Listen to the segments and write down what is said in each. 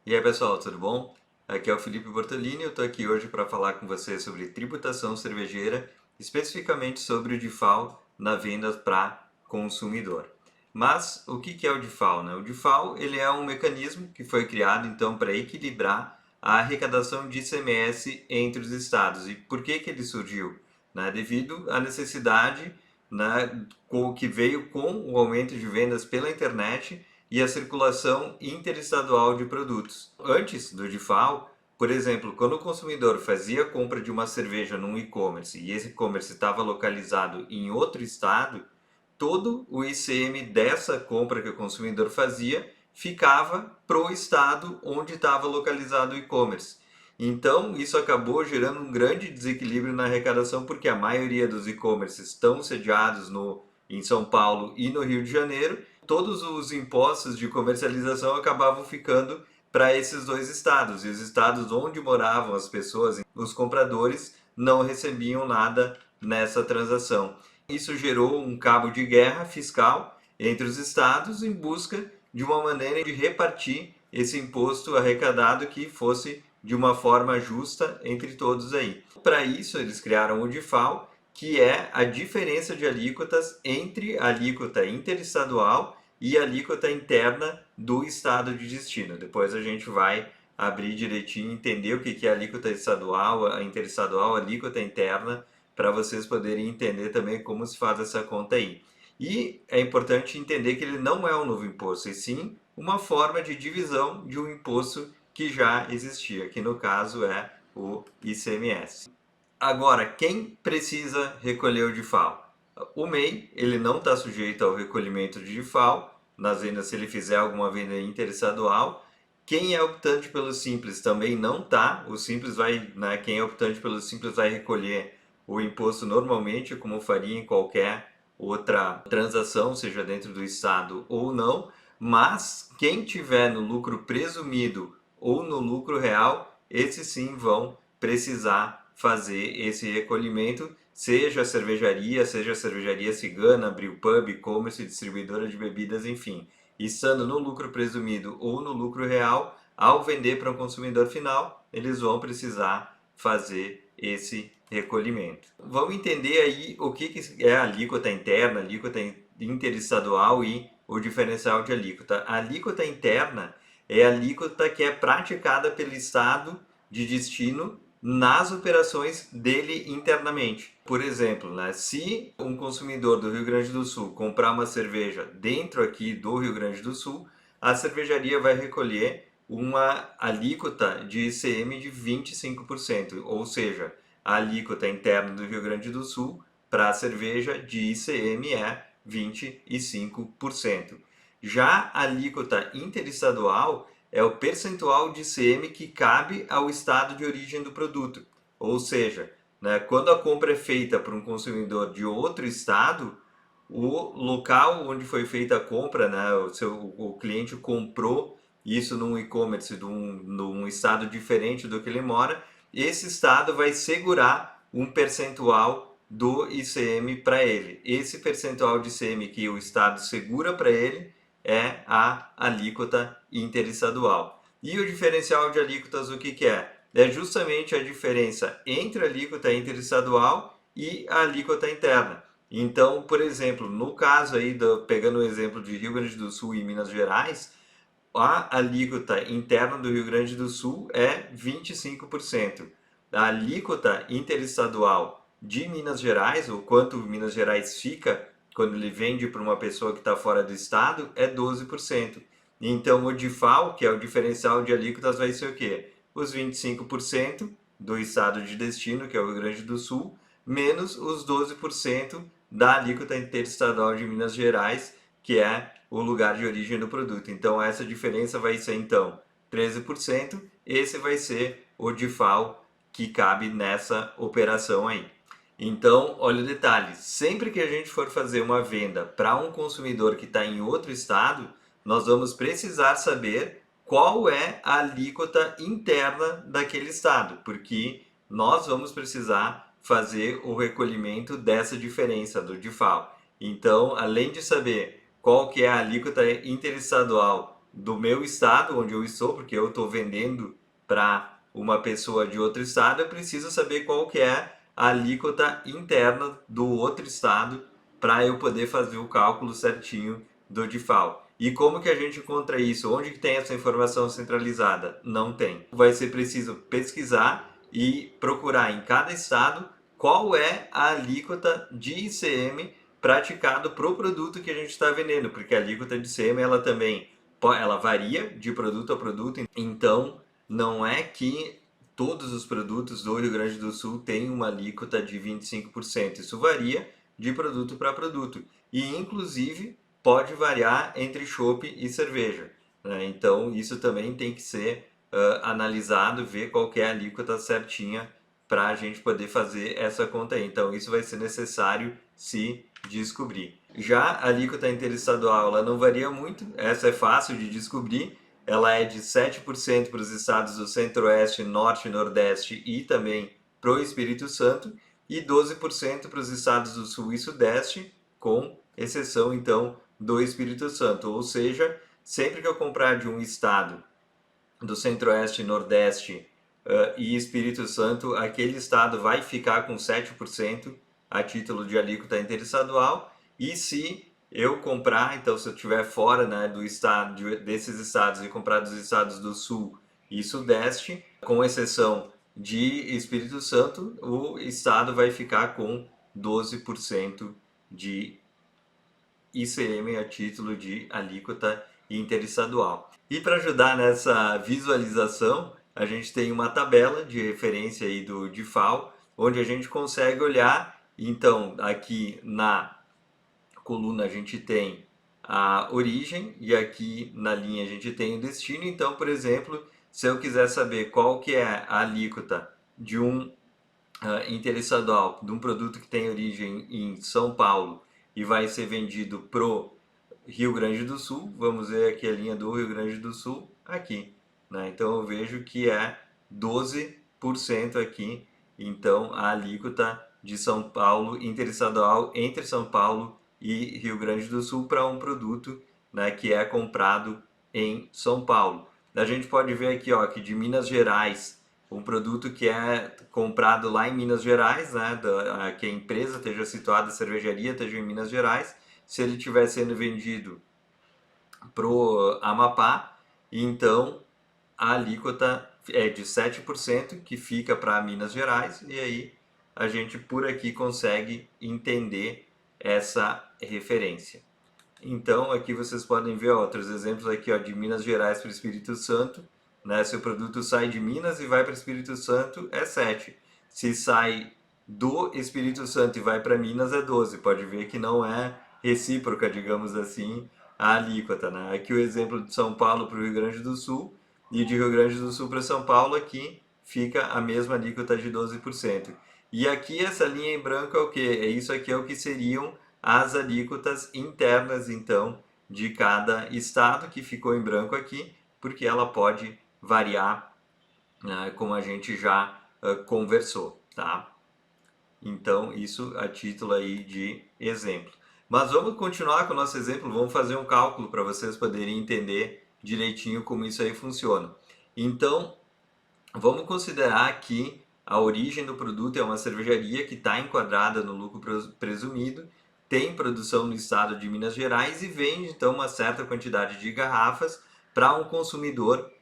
E aí pessoal, tudo bom? Aqui é o Felipe Bortolini, eu estou aqui hoje para falar com você sobre tributação cervejeira, especificamente sobre o DIFAL na venda para consumidor. Mas o que é o DIFAL, né? O DIFAL ele é um mecanismo que foi criado então para equilibrar a arrecadação de ICMS entre os estados. E por que ele surgiu? Né? Devido à necessidade, né, que veio com o aumento de vendas pela internet e a circulação interestadual de produtos. Antes do DIFAL, por exemplo, quando o consumidor fazia a compra de uma cerveja num e-commerce e esse e-commerce estava localizado em outro estado, todo o ICM dessa compra que o consumidor fazia ficava pro estado onde estava localizado o e-commerce. Então, isso acabou gerando um grande desequilíbrio na arrecadação, porque a maioria dos e-commerces estão sediados em São Paulo e no Rio de Janeiro. Todos os impostos de comercialização acabavam ficando para esses dois estados. E os estados onde moravam as pessoas, os compradores, não recebiam nada nessa transação. Isso gerou um cabo de guerra fiscal entre os estados em busca de uma maneira de repartir esse imposto arrecadado que fosse de uma forma justa entre todos aí. Para isso, eles criaram o DIFAL, que é a diferença de alíquotas entre a alíquota interestadual e a alíquota interna do estado de destino. Depois a gente vai abrir direitinho, entender o que é a alíquota estadual, a interestadual, a alíquota interna, para vocês poderem entender também como se faz essa conta aí. E é importante entender que ele não é um novo imposto, e sim uma forma de divisão de um imposto que já existia, que no caso é o ICMS. Agora, quem precisa recolher o DIFAL? O MEI, ele não está sujeito ao recolhimento de DIFAL, nas vendas se ele fizer alguma venda interestadual. Quem é optante pelo Simples também não está. O Simples vai, né, quem é optante pelo Simples vai recolher o imposto normalmente, como faria em qualquer outra transação, seja dentro do estado ou não. Mas quem tiver no lucro presumido ou no lucro real, esses sim vão precisar fazer esse recolhimento, seja a cervejaria cigana, brewpub, e-commerce, distribuidora de bebidas, enfim. Estando no lucro presumido ou no lucro real, ao vender para um consumidor final, eles vão precisar fazer esse recolhimento. Vamos entender aí o que é a alíquota interna, a alíquota interestadual e o diferencial de alíquota. A alíquota interna é a alíquota que é praticada pelo estado de destino nas operações dele internamente. Por exemplo, né, se um consumidor do Rio Grande do Sul comprar uma cerveja dentro aqui do Rio Grande do Sul, a cervejaria vai recolher uma alíquota de ICM de 25%, ou seja, a alíquota interna do Rio Grande do Sul para a cerveja de ICM é 25%. Já a alíquota interestadual é o percentual de ICM que cabe ao estado de origem do produto. Ou seja, né, quando a compra é feita por um consumidor de outro estado, o local onde foi feita a compra, né, o cliente comprou isso num e-commerce num estado diferente do que ele mora, esse estado vai segurar um percentual do ICM para ele. Esse percentual de ICM que o estado segura para ele é a alíquota interestadual. E o diferencial de alíquotas o que é? É justamente a diferença entre a alíquota interestadual e a alíquota interna. Então, por exemplo, no caso aí, pegando o exemplo de Rio Grande do Sul e Minas Gerais, a alíquota interna do Rio Grande do Sul é 25%. A alíquota interestadual de Minas Gerais, o quanto Minas Gerais fica quando ele vende para uma pessoa que está fora do estado, é 12%. Então o DIFAL, que é o diferencial de alíquotas, vai ser o quê? Os 25% do estado de destino, que é o Rio Grande do Sul, menos os 12% da alíquota interestadual de Minas Gerais, que é o lugar de origem do produto. Então essa diferença vai ser então 13%, esse vai ser o DIFAL que cabe nessa operação aí. Então, olha o detalhe, sempre que a gente for fazer uma venda para um consumidor que está em outro estado, nós vamos precisar saber qual é a alíquota interna daquele estado, porque nós vamos precisar fazer o recolhimento dessa diferença do DIFAL. Então, além de saber qual que é a alíquota interestadual do meu estado, onde eu estou, porque eu estou vendendo para uma pessoa de outro estado, eu preciso saber qual que é a alíquota interna do outro estado para eu poder fazer o cálculo certinho do DIFAL. E como que a gente encontra isso? Onde que tem essa informação centralizada? Não tem. Vai ser preciso pesquisar e procurar em cada estado qual é a alíquota de ICM praticado para o produto que a gente está vendendo, porque a alíquota de ICM ela também ela varia de produto a produto, então não é que todos os produtos do Rio Grande do Sul têm uma alíquota de 25%. Isso varia de produto para produto e inclusive pode variar entre chopp e cerveja, né? Então isso também tem que ser analisado, ver qual que é a alíquota certinha para a gente poder fazer essa conta aí. Então isso vai ser necessário se descobrir. Já a alíquota interestadual ela não varia muito, essa é fácil de descobrir, ela é de 7% para os estados do Centro-Oeste, Norte, Nordeste e também para o Espírito Santo e 12% para os estados do Sul e Sudeste, com exceção então do Espírito Santo. Ou seja, sempre que eu comprar de um estado do Centro-Oeste, Nordeste e Espírito Santo, aquele estado vai ficar com 7% a título de alíquota interestadual. E se eu comprar, então se eu estiver fora, né, do estado, desses estados e comprar dos estados do Sul e Sudeste, com exceção de Espírito Santo, o estado vai ficar com 12% de ICM a título de alíquota interestadual. E para ajudar nessa visualização, a gente tem uma tabela de referência aí do DIFAL, onde a gente consegue olhar, então aqui na coluna a gente tem a origem e aqui na linha a gente tem o destino. Então, por exemplo, se eu quiser saber qual que é a alíquota de um interestadual, de um produto que tem origem em São Paulo e vai ser vendido pro Rio Grande do Sul, vamos ver aqui a linha do Rio Grande do Sul, aqui, né? Então eu vejo que é 12% aqui, então a alíquota de São Paulo interestadual entre São Paulo e Rio Grande do Sul para um produto, né, que é comprado em São Paulo. A gente pode ver aqui, ó, que de Minas Gerais, um produto que é comprado lá em Minas Gerais, né, que a empresa esteja situada, a cervejaria esteja em Minas Gerais, se ele estiver sendo vendido pro Amapá, então a alíquota é de 7% que fica para Minas Gerais, e aí a gente por aqui consegue entender essa referência. Então aqui vocês podem ver outros exemplos aqui, ó, de Minas Gerais para o Espírito Santo, né? Se o produto sai de Minas e vai para o Espírito Santo é 7. Se sai do Espírito Santo e vai para Minas é 12. Pode ver que não é recíproca, digamos assim, a alíquota, né? Aqui o exemplo de São Paulo para o Rio Grande do Sul e de Rio Grande do Sul para São Paulo, aqui fica a mesma alíquota de 12%. E aqui essa linha em branco é o que? Isso aqui é o que seriam as alíquotas internas, então, de cada estado, que ficou em branco aqui, porque ela pode variar, né, como a gente já conversou, tá? Então, isso a título aí de exemplo. Mas vamos continuar com o nosso exemplo, vamos fazer um cálculo para vocês poderem entender direitinho como isso aí funciona. Então, vamos considerar que a origem do produto é uma cervejaria que está enquadrada no lucro presumido, tem produção no estado de Minas Gerais e vende então uma certa quantidade de garrafas para um consumidor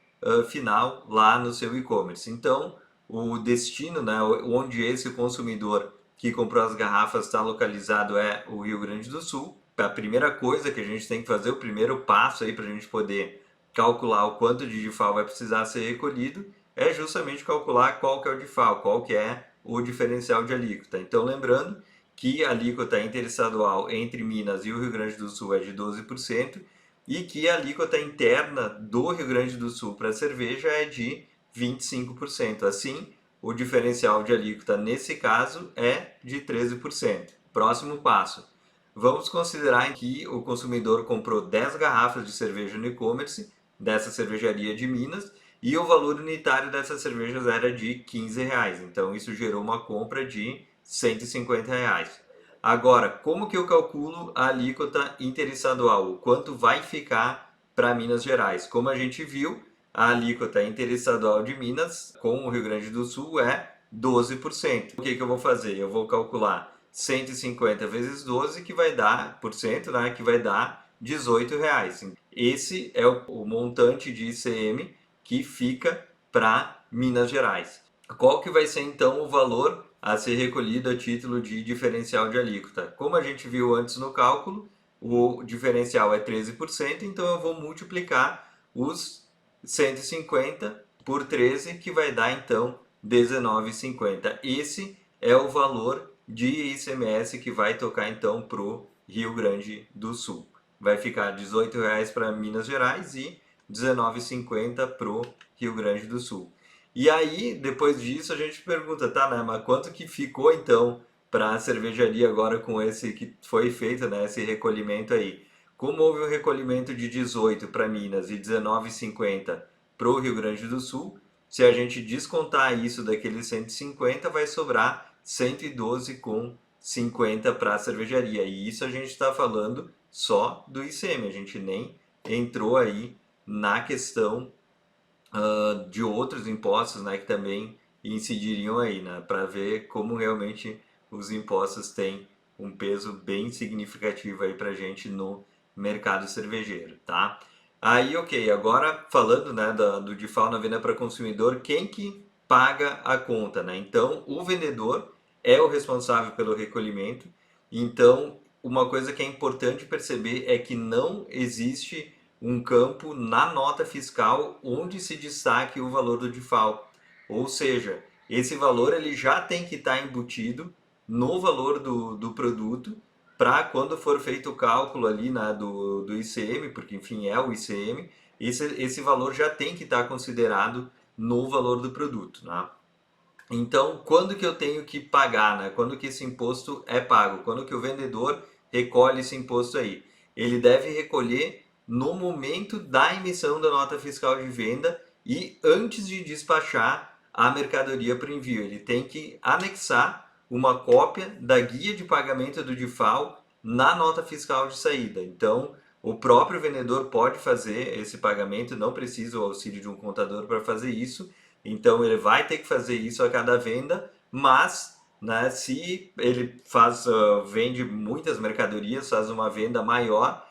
final lá no seu e-commerce. Então, o destino, né, onde esse consumidor que comprou as garrafas está localizado é o Rio Grande do Sul. A primeira coisa que a gente tem que fazer, o primeiro passo aí para a gente poder calcular o quanto de DIFAL vai precisar ser recolhido, é justamente calcular qual que é o DIFAL, qual que é o diferencial de alíquota. Então, lembrando que a alíquota interestadual entre Minas e o Rio Grande do Sul é de 12% e que a alíquota interna do Rio Grande do Sul para a cerveja é de 25%. Assim, o diferencial de alíquota nesse caso é de 13%. Próximo passo. Vamos considerar que o consumidor comprou 10 garrafas de cerveja no e-commerce dessa cervejaria de Minas e o valor unitário dessas cervejas era de R$ 15. Então isso gerou uma compra de R$ 150. Agora, como que eu calculo a alíquota interestadual? O quanto vai ficar para Minas Gerais. Como a gente viu, a alíquota interestadual de Minas com o Rio Grande do Sul é 12%. O que que eu vou fazer? Eu vou calcular 150 vezes 12, que vai dar, por cento, né, que vai dar R$18. Esse é o montante de ICM que fica para Minas Gerais. Qual que vai ser então o valor a ser recolhido a título de diferencial de alíquota? Como a gente viu antes no cálculo, o diferencial é 13%, então eu vou multiplicar os 150 por 13, que vai dar então 19,50. Esse é o valor de ICMS que vai tocar então para o Rio Grande do Sul. Vai ficar R$18 para Minas Gerais e R$19,50 para o Rio Grande do Sul. E aí, depois disso, a gente pergunta, tá, né, mas quanto que ficou então para a cervejaria agora com esse que foi feito, né, esse recolhimento aí? Como houve um recolhimento de 18 para Minas e 19,50 para o Rio Grande do Sul, se a gente descontar isso daqueles 150, vai sobrar 112,50 para a cervejaria. E isso a gente está falando só do ICM, a gente nem entrou aí na questão de outros impostos, né, que também incidiriam aí, né, para ver como realmente os impostos têm um peso bem significativo aí para a gente no mercado cervejeiro, tá? Aí, ok, agora falando, né, do DIFAL na venda para consumidor, quem que paga a conta, né? Então, o vendedor é o responsável pelo recolhimento. Então, uma coisa que é importante perceber é que não existe um campo na nota fiscal onde se destaque o valor do DIFAL. Ou seja, esse valor ele já tem que estar embutido no valor do produto, para quando for feito o cálculo ali, né, do ICM, porque enfim é o ICM, esse valor já tem que estar considerado no valor do produto, né? Então, quando que eu tenho que pagar, né? Quando que esse imposto é pago? Quando que o vendedor recolhe esse imposto aí? Ele deve recolher no momento da emissão da nota fiscal de venda e antes de despachar a mercadoria para envio. Ele tem que anexar uma cópia da guia de pagamento do DIFAL na nota fiscal de saída. Então, o próprio vendedor pode fazer esse pagamento, não precisa o auxílio de um contador para fazer isso. Então ele vai ter que fazer isso a cada venda, mas, né, se ele vende muitas mercadorias, faz uma venda maior,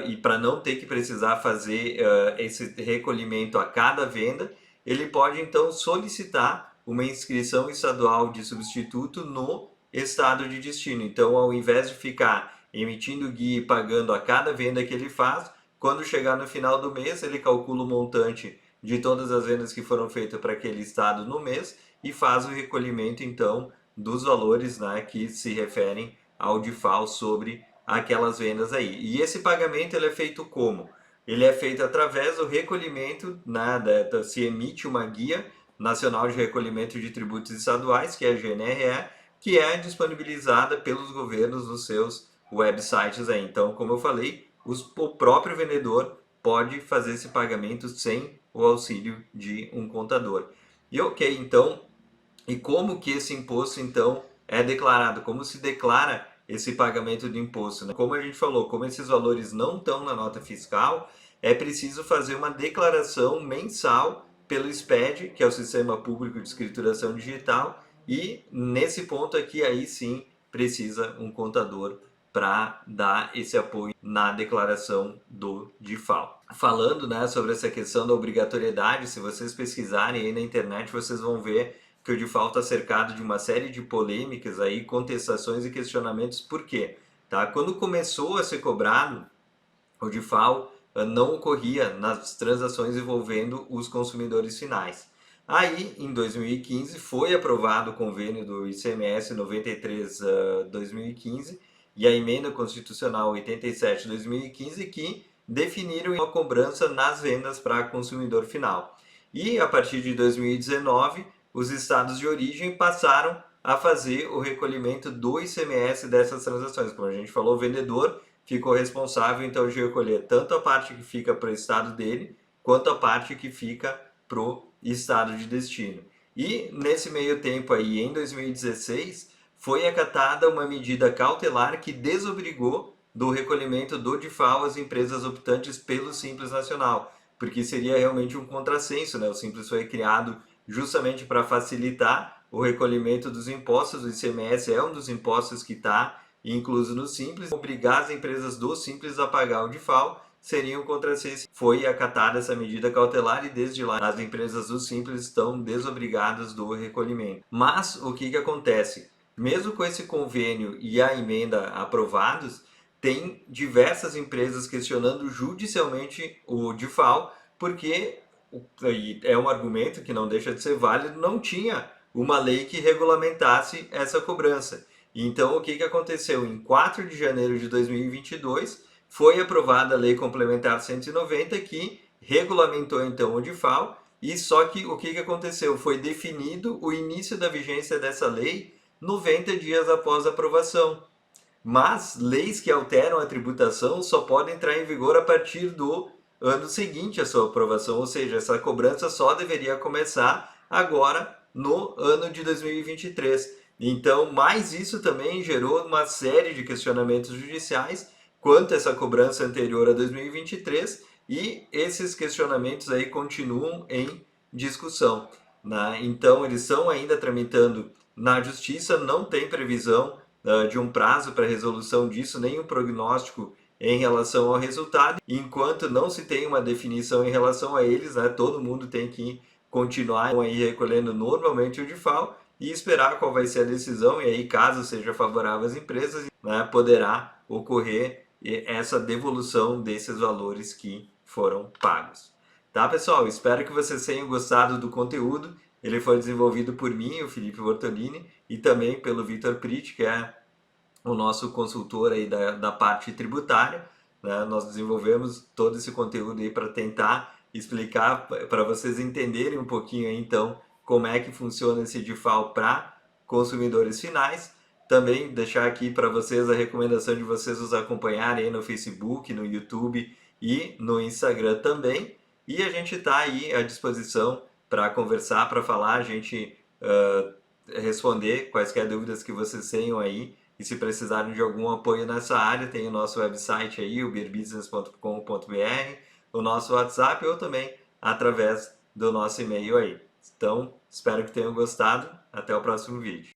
e para não ter que precisar fazer esse recolhimento a cada venda, ele pode então solicitar uma inscrição estadual de substituto no estado de destino. Então, ao invés de ficar emitindo guia e pagando a cada venda que ele faz, quando chegar no final do mês, ele calcula o montante de todas as vendas que foram feitas para aquele estado no mês e faz o recolhimento então dos valores, né, que se referem ao DIFAL sobre aquelas vendas aí. E esse pagamento ele é feito como? Ele é feito através do recolhimento, né, se emite uma guia nacional de recolhimento de tributos estaduais, que é a GNRE, que é disponibilizada pelos governos nos seus websites aí. Então, como eu falei, o próprio vendedor pode fazer esse pagamento sem o auxílio de um contador. E ok, então, e como que esse imposto então é declarado? Como se declara esse pagamento de imposto, né? Como a gente falou, como esses valores não estão na nota fiscal, é preciso fazer uma declaração mensal pelo SPED, que é o Sistema Público de Escrituração Digital, e nesse ponto aqui aí sim precisa um contador para dar esse apoio na declaração do DIFAL. Falando, né, sobre essa questão da obrigatoriedade, se vocês pesquisarem aí na internet, vocês vão ver que o DIFAL está cercado de uma série de polêmicas aí, contestações e questionamentos. Por quê? Tá? Quando começou a ser cobrado, o DIFAL não ocorria nas transações envolvendo os consumidores finais. Aí, em 2015, foi aprovado o convênio do ICMS 93/2015 e a emenda constitucional 87/2015 que definiram uma cobrança nas vendas para consumidor final. E a partir de 2019, os estados de origem passaram a fazer o recolhimento do ICMS dessas transações. Como a gente falou, o vendedor ficou responsável então de recolher tanto a parte que fica para o estado dele, quanto a parte que fica para o estado de destino. E nesse meio tempo aí, em 2016, foi acatada uma medida cautelar que desobrigou do recolhimento do DIFAL às empresas optantes pelo Simples Nacional, porque seria realmente um contrassenso, né? O Simples foi criado justamente para facilitar o recolhimento dos impostos. O ICMS é um dos impostos que está incluso no Simples. Obrigar as empresas do Simples a pagar o DIFAL seria um contrassenso. Foi acatada essa medida cautelar e desde lá as empresas do Simples estão desobrigadas do recolhimento. Mas o que acontece? Mesmo com esse convênio e a emenda aprovados, tem diversas empresas questionando judicialmente o DIFAL, porque é um argumento que não deixa de ser válido, não tinha uma lei que regulamentasse essa cobrança. Então, o que aconteceu? Em 4 de janeiro de 2022, foi aprovada a Lei Complementar 190, que regulamentou então o DIFAL, e só que o que aconteceu? Foi definido o início da vigência dessa lei 90 dias após a aprovação. Mas leis que alteram a tributação só podem entrar em vigor a partir do ano seguinte à sua aprovação, ou seja, essa cobrança só deveria começar agora no ano de 2023. Então, mais isso também gerou uma série de questionamentos judiciais quanto a essa cobrança anterior a 2023, e esses questionamentos aí continuam em discussão, né? Então, eles estão ainda tramitando na justiça, não tem previsão de um prazo para resolução disso, nem um prognóstico em relação ao resultado. Enquanto não se tem uma definição em relação a eles, né, todo mundo tem que continuar aí recolhendo normalmente o DIFAL e esperar qual vai ser a decisão, e aí, caso seja favorável às empresas, né, poderá ocorrer essa devolução desses valores que foram pagos. Tá, pessoal? Espero que vocês tenham gostado do conteúdo. Ele foi desenvolvido por mim, o Felipe Bortolini, e também pelo Vitor Prit, que é o nosso consultor aí da parte tributária, né? Nós desenvolvemos todo esse conteúdo aí para tentar explicar, para vocês entenderem um pouquinho aí, então, como é que funciona esse DIFAL para consumidores finais. Também deixar aqui para vocês a recomendação de vocês nos acompanharem aí no Facebook, no YouTube e no Instagram também. E a gente está aí à disposição para conversar, para falar, a gente responder quaisquer dúvidas que vocês tenham aí. E se precisarem de algum apoio nessa área, tem o nosso website aí, o beerbusiness.com.br, o nosso WhatsApp ou também através do nosso e-mail aí. Então, espero que tenham gostado. Até o próximo vídeo.